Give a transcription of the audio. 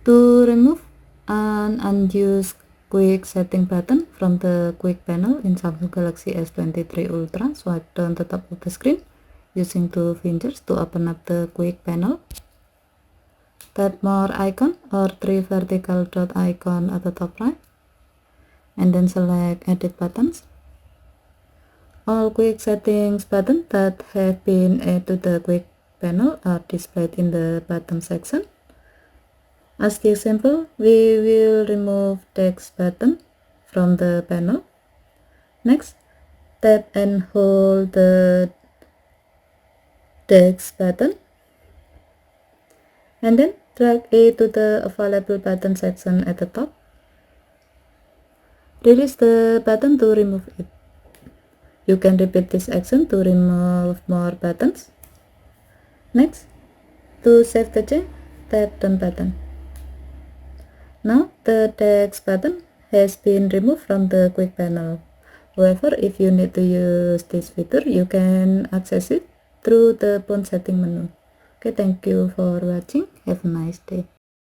To remove an unused quick setting button from the quick panel in Samsung Galaxy S23 Ultra, swipe down the top of the screen using two fingers to open up the quick panel. Tap more icon or three vertical dot icon at the top right, and then select edit buttons. All quick settings buttons that have been added to the quick panel are displayed in the bottom section. As the example, we will remove text button from the panel. Next, tap and hold the text button, and then drag it to the available button section at the top. Release the button to remove it. You can repeat this action to remove more buttons. Next, to save the change, tap done button. Now the text button has been removed from the quick panel. However, if you need to use this feature, you can access it through the phone setting menu. Okay, thank you for watching. Have a nice day.